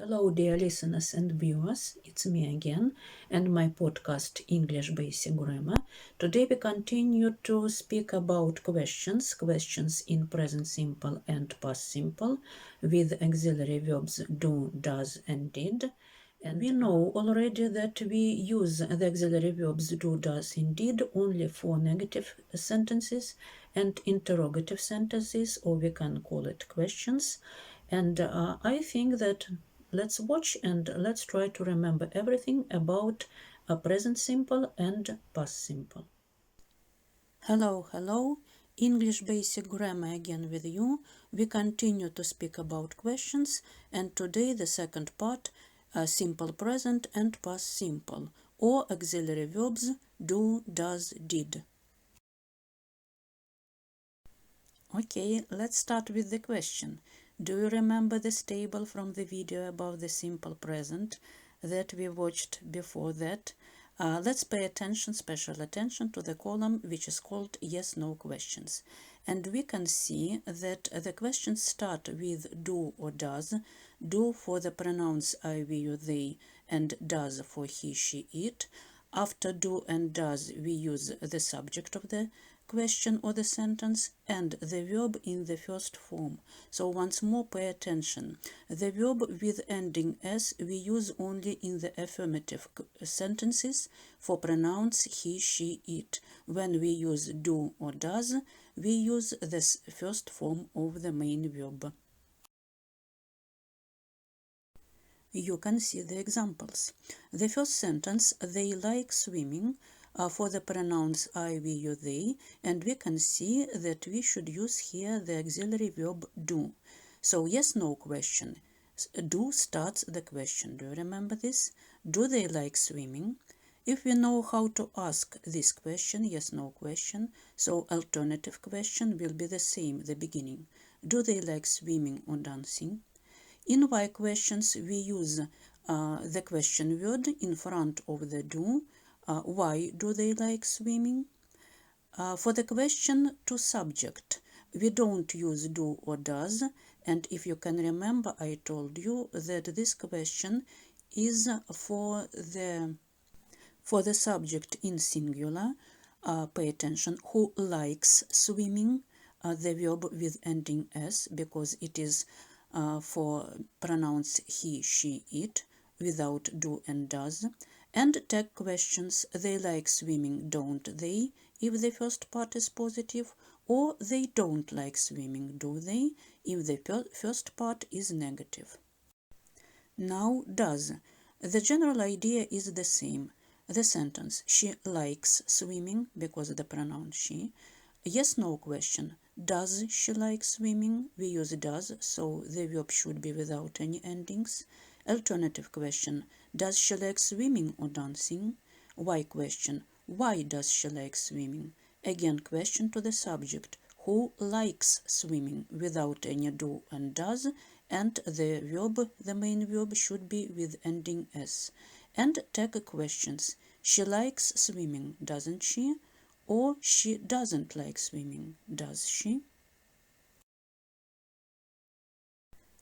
Hello, dear listeners and viewers. It's me again and my podcast English Basic Grammar. Today we continue to speak about questions in present simple and past simple with auxiliary verbs do, does, and did. And we know already that we use the auxiliary verbs do, does, and did only for negative sentences and interrogative sentences, or we can call it questions. And I think that let's watch and let's try to remember everything about present simple and past simple. Hello, English Basic Grammar again with you. We continue to speak about questions, and today the second part, simple present and past simple, or auxiliary verbs do, does, did. Okay, let's start with the question. Do you remember this table from the video about the simple present that we watched before that? Let's pay attention, special attention to the column which is called yes-no questions. And we can see that the questions start with do or does. Do for the pronouns I, we, you, they, and does for he, she, it. After do and does, we use the subject of the question or the sentence and the verb in the first form. So once more, pay attention. The verb with ending s we use only in the affirmative sentences for pronouns he, she, it. When we use do or does, we use this first form of the main verb. You can see the examples. The first sentence, they like swimming, for the pronouns I, we, you, they, and we can see that we should use here the auxiliary verb do. So yes, no question. Do starts the question. Do you remember this? Do they like swimming? If we know how to ask this question, yes, no question, so alternative question will be the same, the beginning. Do they like swimming or dancing? In why questions, we use the question word in front of the do. Why do they like swimming? For the question to subject, we don't use do or does. And if you can remember, I told you that this question is for the subject in singular. Pay attention, who likes swimming, the verb with ending s, because it is for pronouns he, she, it, without do and does. And tag questions, they like swimming, don't they, if the first part is positive, or they don't like swimming, do they, if the first part is negative. Now does. The general idea is the same. The sentence, she likes swimming, because of the pronoun she. Yes, no question. Does she like swimming? We use does, so the verb should be without any endings. Alternative question, does she like swimming or dancing? Why question, why does she like swimming? Again, question to the subject, who likes swimming, without any do and does, and the verb, the main verb, should be with ending s. And tag questions, she likes swimming, doesn't she? Or she doesn't like swimming, does she?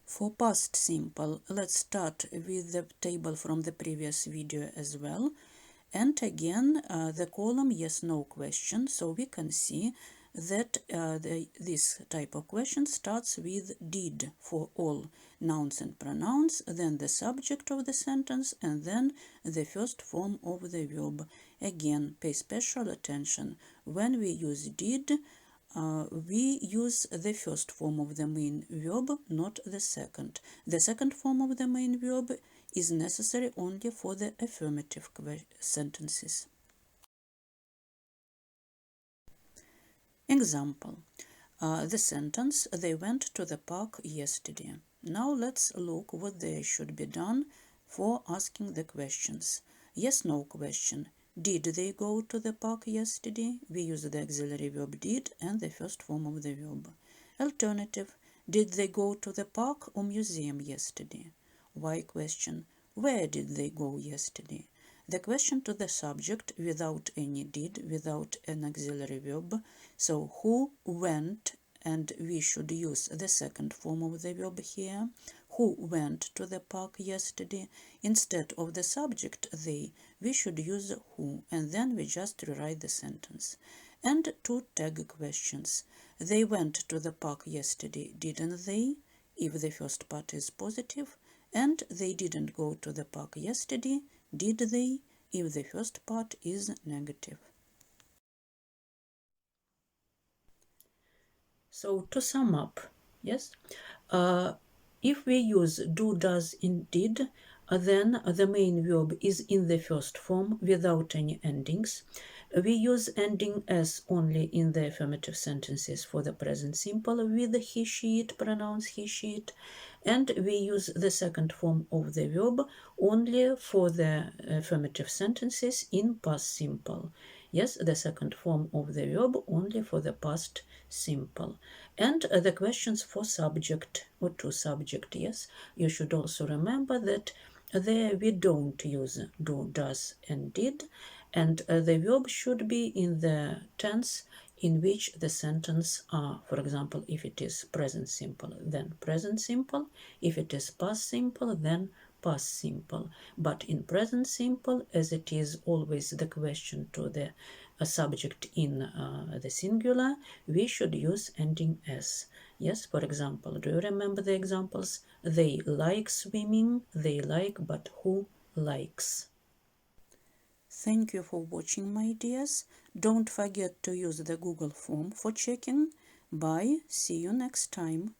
For past simple, let's start with the table from the previous video as well. And again, the column yes-no question, so we can see that this type of question starts with did for all nouns and pronouns, then the subject of the sentence, and then the first form of the verb. Again, pay special attention. When we use did, we use the first form of the main verb, not the second. The second form of the main verb is necessary only for the affirmative sentences. Example. The sentence, they went to the park yesterday. Now let's look what there should be done for asking the questions. Yes, no question. Did they go to the park yesterday? We use the auxiliary verb did and the first form of the verb. Alternative. Did they go to the park or museum yesterday? Why question. Where did they go yesterday? The question to the subject without any did, without an auxiliary verb. So who went, and we should use the second form of the verb here. who went to the park yesterday. Instead of the subject they, we should use who, and then we just rewrite the sentence. And 2 tag questions. They went to the park yesterday, didn't they? If the first part is positive. And they didn't go to the park yesterday, did they? If the first part is negative. So to sum up, yes, if we use do, does, indeed, then the main verb is in the first form without any endings. We use ending s only in the affirmative sentences for the present simple with he, she, it, pronouns he, she, it, and we use the second form of the verb only for the affirmative sentences in past simple. Yes, the second form of the verb only for the past simple. And the questions for subject or to subject, yes, you should also remember that there we don't use do, does, and did, and the verb should be in the tense in which the sentence are. For example, if it is present simple, then present simple. If it is past simple, then past simple. But in present simple, as it is always the question to the subject in the singular, we should use ending s. Yes, for example, do you remember the examples? They like swimming, they like, but who likes? Thank you for watching, my dears. Don't forget to use the Google form for checking. Bye. See you next time.